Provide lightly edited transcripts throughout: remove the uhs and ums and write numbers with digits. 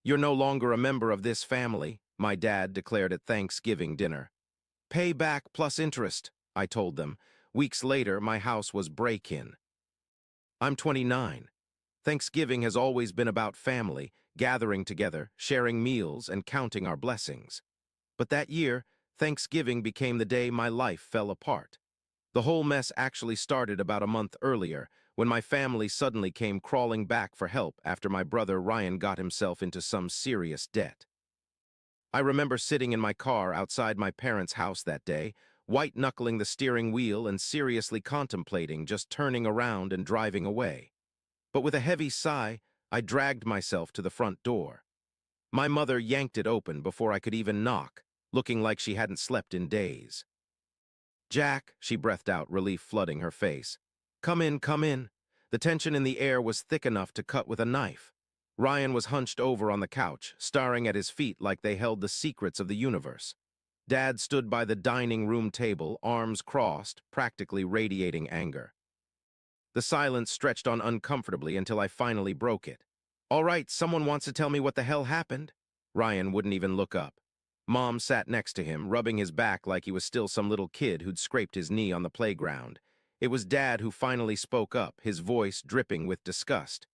"You're no longer a member of this family," my dad declared at Thanksgiving dinner. "Pay back plus interest," I told them. Weeks later, my house was break-in. I'm 29. Thanksgiving has always been about family, gathering together, sharing meals, and counting our blessings. But that year, Thanksgiving became the day my life fell apart. The whole mess actually started about a month earlier, when my family suddenly came crawling back for help after my brother Ryan got himself into some serious debt. I remember sitting in my car outside my parents' house that day, white-knuckling the steering wheel and seriously contemplating just turning around and driving away. But with a heavy sigh, I dragged myself to the front door. My mother yanked it open before I could even knock, looking like she hadn't slept in days. "Jack," she breathed out, relief flooding her face. "Come in, come in." The tension in the air was thick enough to cut with a knife. Ryan was hunched over on the couch, staring at his feet like they held the secrets of the universe. Dad stood by the dining room table, arms crossed, practically radiating anger. The silence stretched on uncomfortably until I finally broke it. "All right, someone wants to tell me what the hell happened?" Ryan wouldn't even look up. Mom sat next to him, rubbing his back like he was still some little kid who'd scraped his knee on the playground. It was Dad who finally spoke up, his voice dripping with disgust.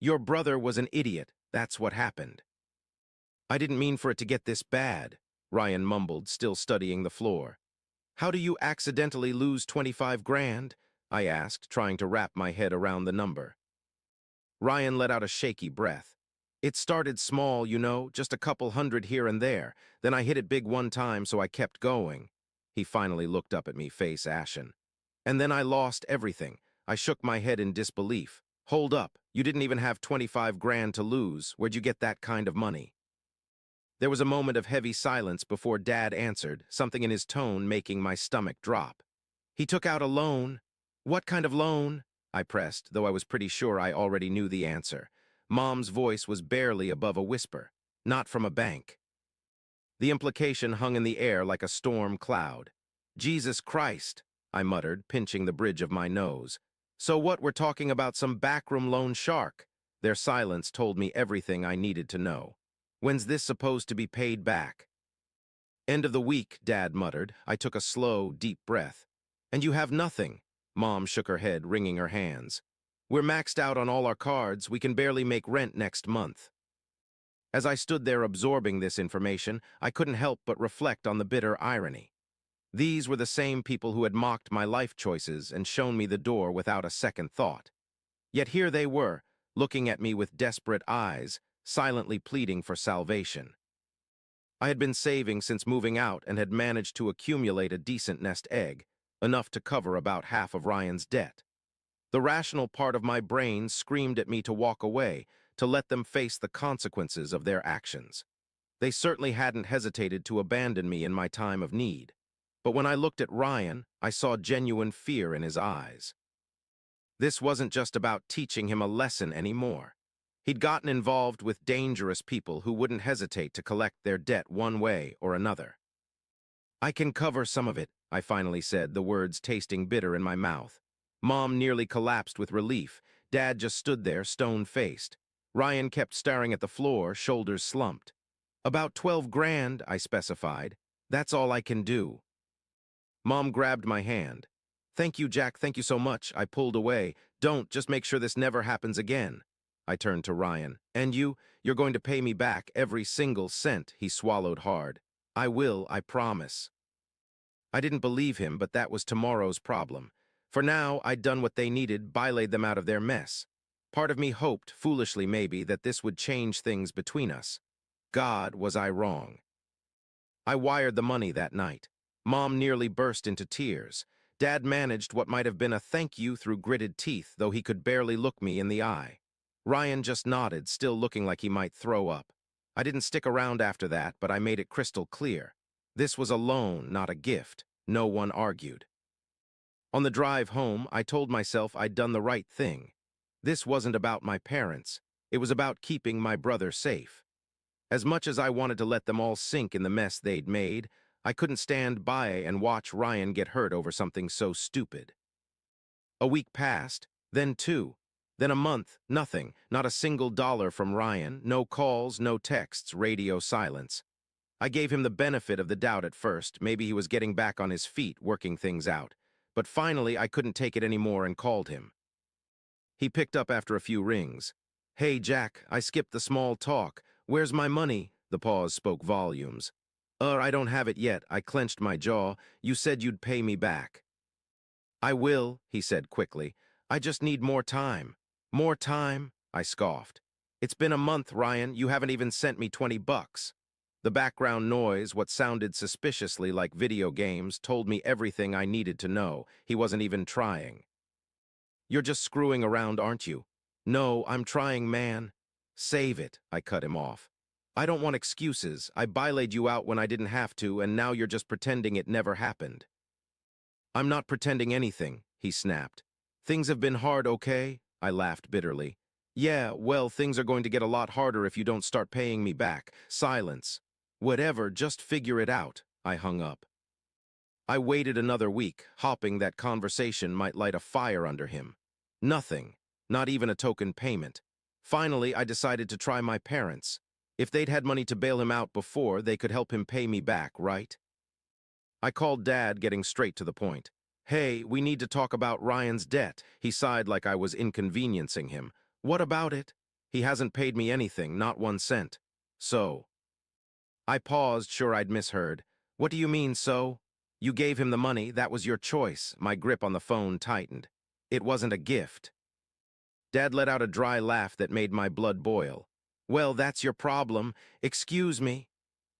"Your brother was an idiot. That's what happened." "I didn't mean for it to get this bad," Ryan mumbled, still studying the floor. "How do you accidentally lose 25 grand? I asked, trying to wrap my head around the number. Ryan let out a shaky breath. "It started small, you know, just a couple hundred here and there. Then I hit it big one time, so I kept going." He finally looked up at me, face ashen. "And then I lost everything." I shook my head in disbelief. "Hold up, you didn't even have 25 grand to lose. Where'd you get that kind of money?" There was a moment of heavy silence before Dad answered, something in his tone making my stomach drop. "He took out a loan." "What kind of loan?" I pressed, though I was pretty sure I already knew the answer. Mom's voice was barely above a whisper. "Not from a bank." The implication hung in the air like a storm cloud. "Jesus Christ," I muttered, pinching the bridge of my nose. "So what, we're talking about some backroom loan shark?" Their silence told me everything I needed to know. "When's this supposed to be paid back?" "End of the week," Dad muttered. I took a slow, deep breath. "And you have nothing?" Mom shook her head, wringing her hands. "We're maxed out on all our cards. We can barely make rent next month." As I stood there absorbing this information, I couldn't help but reflect on the bitter irony. These were the same people who had mocked my life choices and shown me the door without a second thought. Yet here they were, looking at me with desperate eyes, silently pleading for salvation. I had been saving since moving out and had managed to accumulate a decent nest egg, enough to cover about half of Ryan's debt. The rational part of my brain screamed at me to walk away, to let them face the consequences of their actions. They certainly hadn't hesitated to abandon me in my time of need. But when I looked at Ryan, I saw genuine fear in his eyes. This wasn't just about teaching him a lesson anymore. He'd gotten involved with dangerous people who wouldn't hesitate to collect their debt one way or another. "I can cover some of it," I finally said, the words tasting bitter in my mouth. Mom nearly collapsed with relief. Dad just stood there, stone-faced. Ryan kept staring at the floor, shoulders slumped. "About 12 grand, I specified. That's all I can do." Mom grabbed my hand. "Thank you, Jack, thank you so much." I pulled away. "Don't, just make sure this never happens again." I turned to Ryan. "And you're going to pay me back every single cent." He swallowed hard. "I will, I promise." I didn't believe him, but that was tomorrow's problem. For now, I'd done what they needed, bylaid them out of their mess. Part of me hoped, foolishly maybe, that this would change things between us. God, was I wrong. I wired the money that night. Mom nearly burst into tears. Dad managed what might have been a thank you through gritted teeth, though he could barely look me in the eye. Ryan just nodded, still looking like he might throw up. I didn't stick around after that, but I made it crystal clear. This was a loan, not a gift. No one argued. On the drive home, I told myself I'd done the right thing. This wasn't about my parents. It was about keeping my brother safe. As much as I wanted to let them all sink in the mess they'd made, I couldn't stand by and watch Ryan get hurt over something so stupid. A week passed, then two. Then a month, nothing, not a single dollar from Ryan, no calls, no texts, radio silence. I gave him the benefit of the doubt at first, maybe he was getting back on his feet, working things out. But finally, I couldn't take it anymore and called him. He picked up after a few rings. "Hey, Jack, I skipped the small talk. Where's my money?" The pause spoke volumes. I don't have it yet." I clenched my jaw. "You said you'd pay me back." "I will," he said quickly. "I just need more time." "More time?" I scoffed. "It's been a month, Ryan. You haven't even sent me $20. The background noise, what sounded suspiciously like video games, told me everything I needed to know. He wasn't even trying. "You're just screwing around, aren't you?" "No, I'm trying, man." "Save it," I cut him off. "I don't want excuses. I bilayed you out when I didn't have to, and now you're just pretending it never happened." "I'm not pretending anything," he snapped. "Things have been hard, okay?" I laughed bitterly. "Yeah, well, things are going to get a lot harder if you don't start paying me back." Silence. "Whatever, just figure it out." I hung up. I waited another week, hoping that conversation might light a fire under him. Nothing, not even a token payment. Finally, I decided to try my parents. If they'd had money to bail him out before, they could help him pay me back, right? I called Dad, getting straight to the point. "Hey, we need to talk about Ryan's debt." He sighed like I was inconveniencing him. "What about it?" "He hasn't paid me anything, not 1 cent." "So?" I paused, sure I'd misheard. "What do you mean, so?" "You gave him the money, that was your choice." My grip on the phone tightened. "It wasn't a gift." Dad let out a dry laugh that made my blood boil. "Well, that's your problem. Excuse me."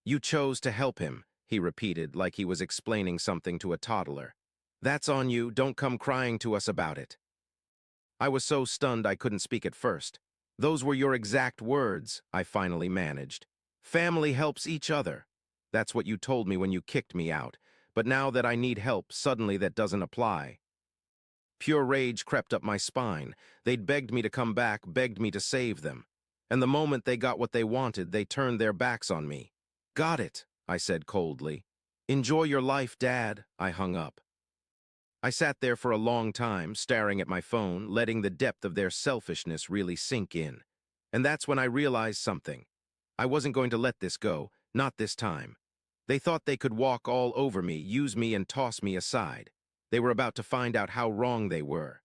"You chose to help him," he repeated like he was explaining something to a toddler. "That's on you, don't come crying to us about it." I was so stunned I couldn't speak at first. "Those were your exact words," I finally managed. "Family helps each other." "That's what you told me when you kicked me out. But now that I need help, suddenly that doesn't apply." Pure rage crept up my spine. They'd begged me to come back, begged me to save them. And the moment they got what they wanted, they turned their backs on me. "Got it," I said coldly. "Enjoy your life, Dad." I hung up. I sat there for a long time, staring at my phone, letting the depth of their selfishness really sink in. And that's when I realized something. I wasn't going to let this go, not this time. They thought they could walk all over me, use me, and toss me aside. They were about to find out how wrong they were.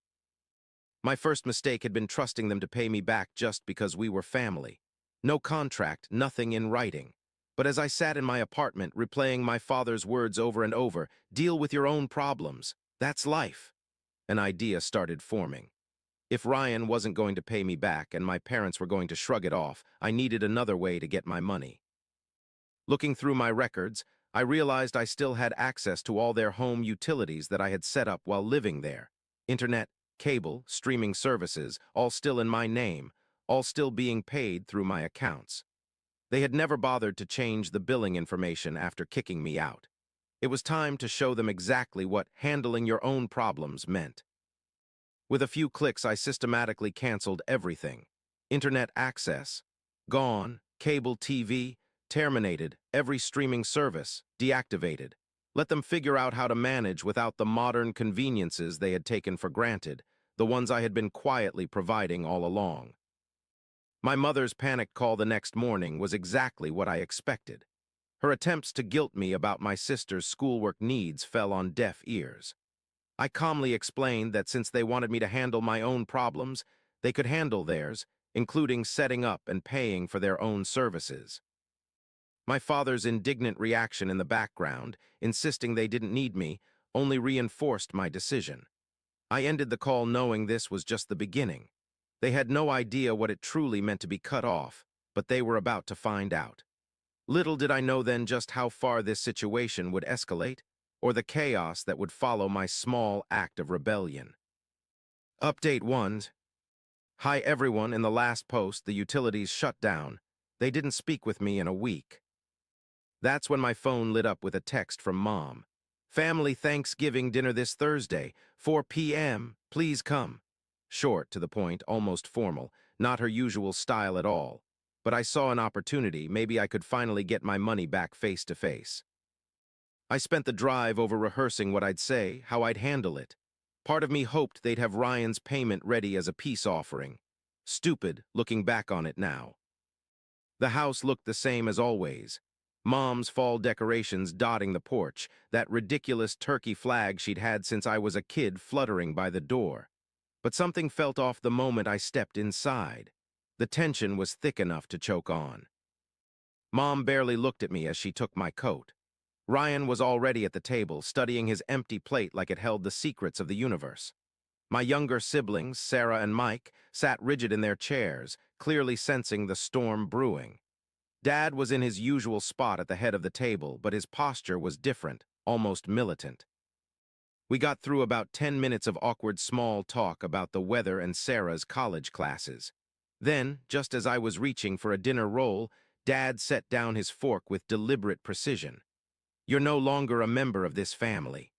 My first mistake had been trusting them to pay me back just because we were family. No contract, nothing in writing. But as I sat in my apartment, replaying my father's words over and over, "Deal with your own problems. That's life," an idea started forming. If Ryan wasn't going to pay me back and my parents were going to shrug it off, I needed another way to get my money. Looking through my records, I realized I still had access to all their home utilities that I had set up while living there. Internet, cable, streaming services, all still in my name, all still being paid through my accounts. They had never bothered to change the billing information after kicking me out. It was time to show them exactly what handling your own problems meant. With a few clicks, I systematically canceled everything. Internet access, gone. Cable TV, terminated. Every streaming service, deactivated. Let them figure out how to manage without the modern conveniences they had taken for granted, the ones I had been quietly providing all along. My mother's panicked call the next morning was exactly what I expected. Her attempts to guilt me about my sister's schoolwork needs fell on deaf ears. I calmly explained that since they wanted me to handle my own problems, they could handle theirs, including setting up and paying for their own services. My father's indignant reaction in the background, insisting they didn't need me, only reinforced my decision. I ended the call knowing this was just the beginning. They had no idea what it truly meant to be cut off, but they were about to find out. Little did I know then just how far this situation would escalate, or the chaos that would follow my small act of rebellion. Update 1. Hi everyone, in the last post, the utilities shut down. They didn't speak with me in a week. That's when my phone lit up with a text from Mom. "Family Thanksgiving dinner this Thursday, 4 p.m. Please come." Short, to the point, almost formal, not her usual style at all. But I saw an opportunity, maybe I could finally get my money back face to face. I spent the drive over rehearsing what I'd say, how I'd handle it. Part of me hoped they'd have Ryan's payment ready as a peace offering. Stupid, looking back on it now. The house looked the same as always. Mom's fall decorations dotting the porch, that ridiculous turkey flag she'd had since I was a kid fluttering by the door. But something felt off the moment I stepped inside. The tension was thick enough to choke on. Mom barely looked at me as she took my coat. Ryan was already at the table, studying his empty plate like it held the secrets of the universe. My younger siblings, Sarah and Mike, sat rigid in their chairs, clearly sensing the storm brewing. Dad was in his usual spot at the head of the table, but his posture was different, almost militant. We got through about 10 minutes of awkward small talk about the weather and Sarah's college classes. Then, just as I was reaching for a dinner roll, Dad set down his fork with deliberate precision. "You're no longer a member of this family."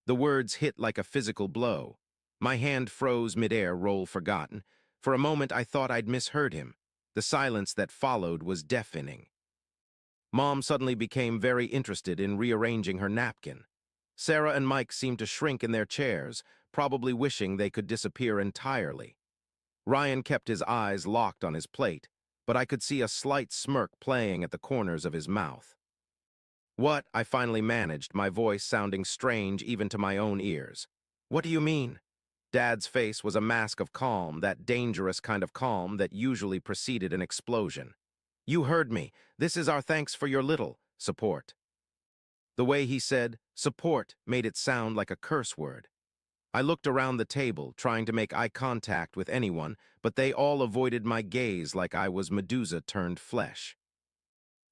The words hit like a physical blow. My hand froze midair, role forgotten. For a moment I thought I'd misheard him. The silence that followed was deafening. Mom suddenly became very interested in rearranging her napkin. Sarah and Mike seemed to shrink in their chairs, probably wishing they could disappear entirely. Ryan kept his eyes locked on his plate, but I could see a slight smirk playing at the corners of his mouth. "What?" I finally managed, my voice sounding strange even to my own ears. "What do you mean?" Dad's face was a mask of calm, that dangerous kind of calm that usually preceded an explosion. "You heard me. This is our thanks for your little support." The way he said support made it sound like a curse word. I looked around the table, trying to make eye contact with anyone, but they all avoided my gaze like I was Medusa turned flesh.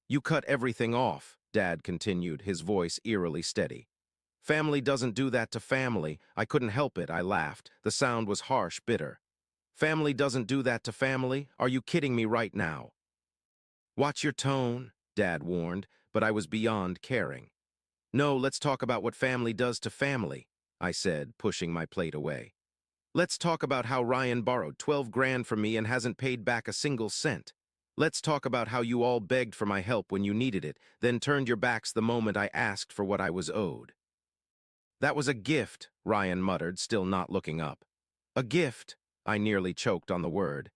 "You cut everything off," Dad continued, his voice eerily steady. "Family doesn't do that to family." I couldn't help it, I laughed. The sound was harsh, bitter. "Family doesn't do that to family? Are you kidding me right now?" "Watch your tone," Dad warned, but I was beyond caring. "No, let's talk about what family does to family," I said, pushing my plate away. "Let's talk about how Ryan borrowed 12 grand from me and hasn't paid back a single cent. Let's talk about how you all begged for my help when you needed it, then turned your backs the moment I asked for what I was owed." "That was a gift," Ryan muttered, still not looking up. "A gift?" I nearly choked on the word.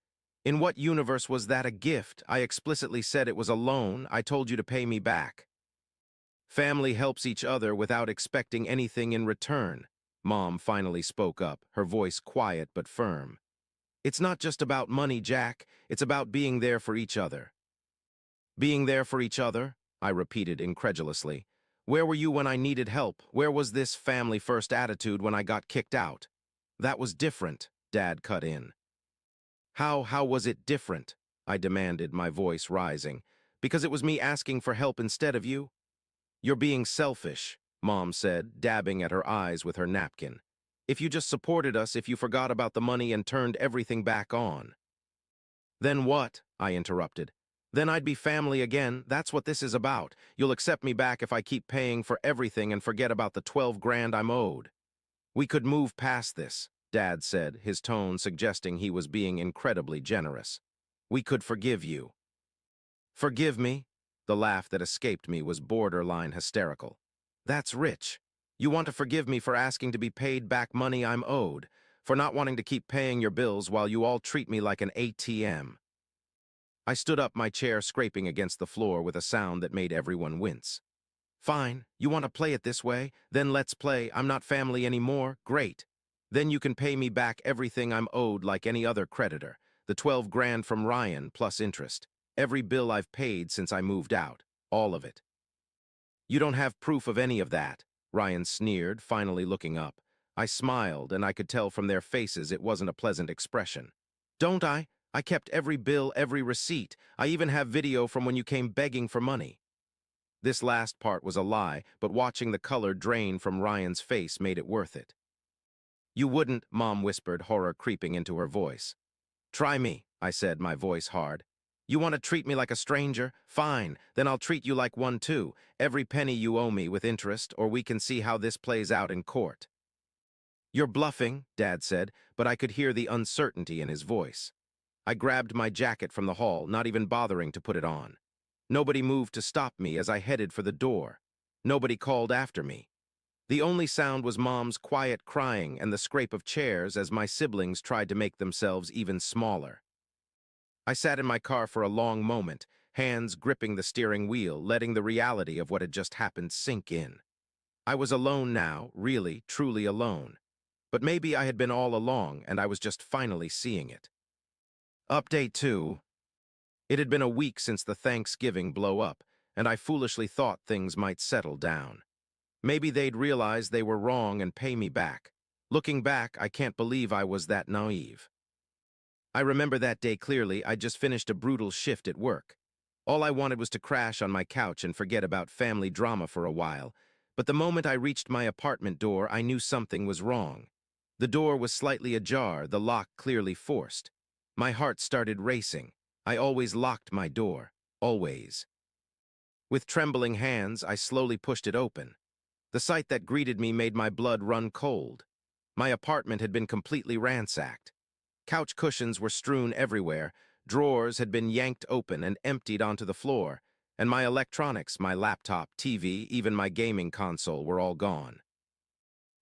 "In what universe was that a gift? I explicitly said it was a loan. I told you to pay me back." "Family helps each other without expecting anything in return," Mom finally spoke up, her voice quiet but firm. "It's not just about money, Jack. It's about being there for each other." "Being there for each other?" I repeated incredulously. "Where were you when I needed help? Where was this family-first attitude when I got kicked out?" "That was different," Dad cut in. How was it different?" I demanded, my voice rising. "Because it was me asking for help instead of you?" "You're being selfish," Mom said, dabbing at her eyes with her napkin. "If you just supported us, if you forgot about the money and turned everything back on." "Then what?" I interrupted. "Then I'd be family again. That's what this is about. You'll accept me back if I keep paying for everything and forget about the 12 grand I'm owed." "We could move past this," Dad said, his tone suggesting he was being incredibly generous. "We could forgive you." "Forgive me?" The laugh that escaped me was borderline hysterical. "That's rich. You want to forgive me for asking to be paid back money I'm owed, for not wanting to keep paying your bills while you all treat me like an ATM." I stood up, my chair scraping against the floor with a sound that made everyone wince. "Fine, you want to play it this way? Then let's play. I'm not family anymore. Great. Then you can pay me back everything I'm owed like any other creditor. The 12 grand from Ryan plus interest. Every bill I've paid since I moved out. All of it." "You don't have proof of any of that," Ryan sneered, finally looking up. I smiled, and I could tell from their faces it wasn't a pleasant expression. "Don't I? I kept every bill, every receipt. I even have video from when you came begging for money." This last part was a lie, but watching the color drain from Ryan's face made it worth it. "You wouldn't," Mom whispered, horror creeping into her voice. "Try me," I said, my voice hard. "You want to treat me like a stranger? Fine, then I'll treat you like one too. Every penny you owe me with interest, or we can see how this plays out in court." "You're bluffing," Dad said, but I could hear the uncertainty in his voice. I grabbed my jacket from the hall, not even bothering to put it on. Nobody moved to stop me as I headed for the door. Nobody called after me. The only sound was Mom's quiet crying and the scrape of chairs as my siblings tried to make themselves even smaller. I sat in my car for a long moment, hands gripping the steering wheel, letting the reality of what had just happened sink in. I was alone now, really, truly alone. But maybe I had been all along and I was just finally seeing it. Update 2. It had been a week since the Thanksgiving blow-up, and I foolishly thought things might settle down. Maybe they'd realize they were wrong and pay me back. Looking back, I can't believe I was that naive. I remember that day clearly. I'd just finished a brutal shift at work. All I wanted was to crash on my couch and forget about family drama for a while. But the moment I reached my apartment door, I knew something was wrong. The door was slightly ajar, the lock clearly forced. My heart started racing. I always locked my door. Always. With trembling hands, I slowly pushed it open. The sight that greeted me made my blood run cold. My apartment had been completely ransacked. Couch cushions were strewn everywhere, drawers had been yanked open and emptied onto the floor, and my electronics, my laptop, TV, even my gaming console were all gone.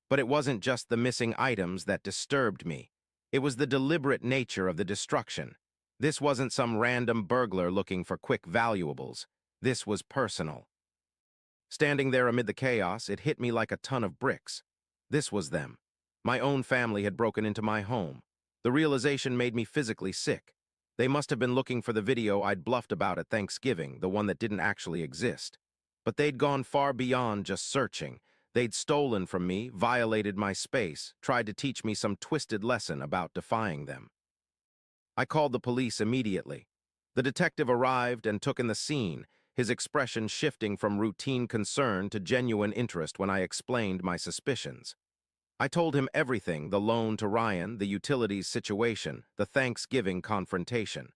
But it wasn't just the missing items that disturbed me. It was the deliberate nature of the destruction. This wasn't some random burglar looking for quick valuables. This was personal. Standing there amid the chaos, it hit me like a ton of bricks. This was them. My own family had broken into my home. The realization made me physically sick. They must have been looking for the video I'd bluffed about at Thanksgiving, the one that didn't actually exist. But they'd gone far beyond just searching. They'd stolen from me, violated my space, tried to teach me some twisted lesson about defying them. I called the police immediately. The detective arrived and took in the scene, his expression shifting from routine concern to genuine interest when I explained my suspicions. I told him everything: the loan to Ryan, the utilities situation, the Thanksgiving confrontation.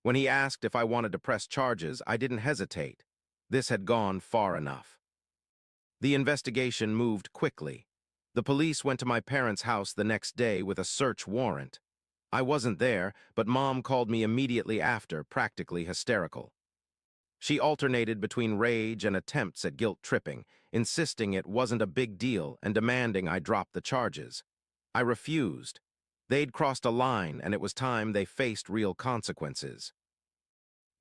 When he asked if I wanted to press charges, I didn't hesitate. This had gone far enough. The investigation moved quickly. The police went to my parents' house the next day with a search warrant. I wasn't there, but Mom called me immediately after, practically hysterical. She alternated between rage and attempts at guilt-tripping, insisting it wasn't a big deal and demanding I drop the charges. I refused. They'd crossed a line, and it was time they faced real consequences.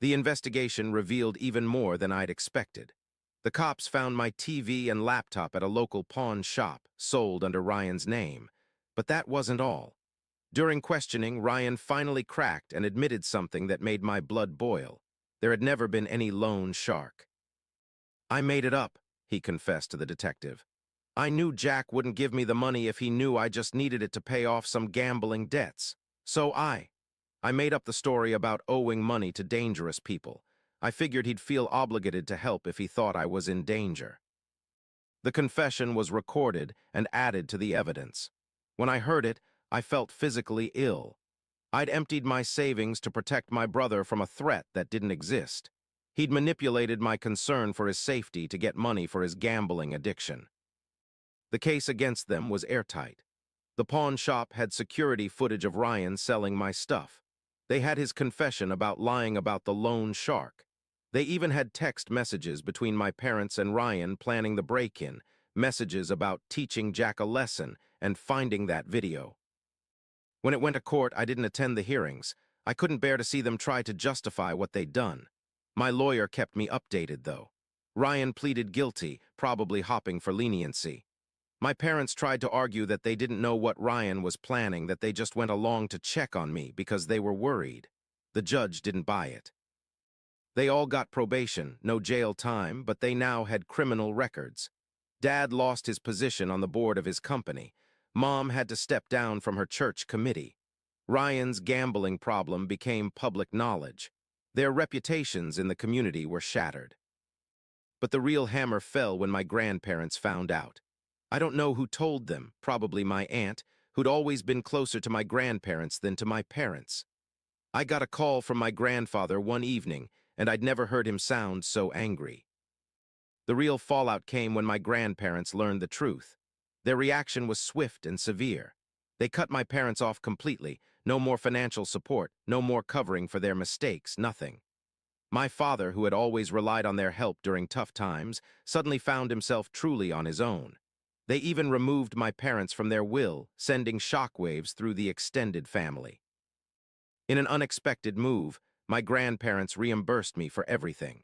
The investigation revealed even more than I'd expected. The cops found my TV and laptop at a local pawn shop, sold under Ryan's name. But that wasn't all. During questioning, Ryan finally cracked and admitted something that made my blood boil. There had never been any loan shark. "I made it up," he confessed to the detective. "I knew Jack wouldn't give me the money if he knew I just needed it to pay off some gambling debts. So I made up the story about owing money to dangerous people. I figured he'd feel obligated to help if he thought I was in danger." The confession was recorded and added to the evidence. When I heard it, I felt physically ill. I'd emptied my savings to protect my brother from a threat that didn't exist. He'd manipulated my concern for his safety to get money for his gambling addiction. The case against them was airtight. The pawn shop had security footage of Ryan selling my stuff. They had his confession about lying about the loan shark. They even had text messages between my parents and Ryan planning the break-in, messages about teaching Jack a lesson and finding that video. When it went to court, I didn't attend the hearings. I couldn't bear to see them try to justify what they'd done. My lawyer kept me updated, though. Ryan pleaded guilty, probably hopping for leniency. My parents tried to argue that they didn't know what Ryan was planning, that they just went along to check on me because they were worried. The judge didn't buy it. They all got probation, no jail time, but they now had criminal records. Dad lost his position on the board of his company. Mom had to step down from her church committee. Ryan's gambling problem became public knowledge. Their reputations in the community were shattered. But the real hammer fell when my grandparents found out. I don't know who told them, probably my aunt, who'd always been closer to my grandparents than to my parents. I got a call from my grandfather one evening, and I'd never heard him sound so angry. The real fallout came when my grandparents learned the truth. Their reaction was swift and severe. They cut my parents off completely. No more financial support, no more covering for their mistakes, nothing. My father, who had always relied on their help during tough times, suddenly found himself truly on his own. They even removed my parents from their will, sending shockwaves through the extended family. In an unexpected move, my grandparents reimbursed me for everything.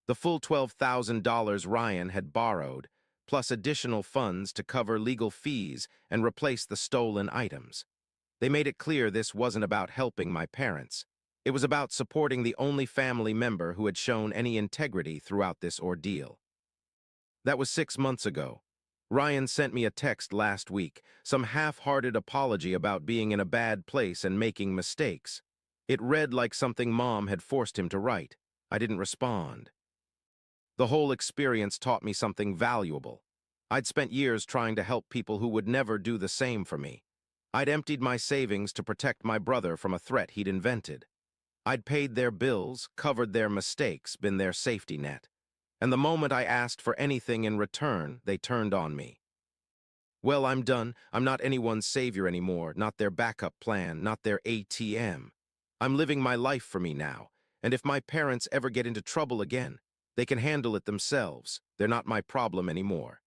The full $12,000 Ryan had borrowed, plus additional funds to cover legal fees and replace the stolen items. They made it clear this wasn't about helping my parents. It was about supporting the only family member who had shown any integrity throughout this ordeal. That was 6 months ago. Ryan sent me a text last week, some half-hearted apology about being in a bad place and making mistakes. It read like something Mom had forced him to write. I didn't respond. The whole experience taught me something valuable. I'd spent years trying to help people who would never do the same for me. I'd emptied my savings to protect my brother from a threat he'd invented. I'd paid their bills, covered their mistakes, been their safety net. And the moment I asked for anything in return, they turned on me. Well, I'm done. I'm not anyone's savior anymore, not their backup plan, not their ATM. I'm living my life for me now, and if my parents ever get into trouble again, they can handle it themselves. They're not my problem anymore.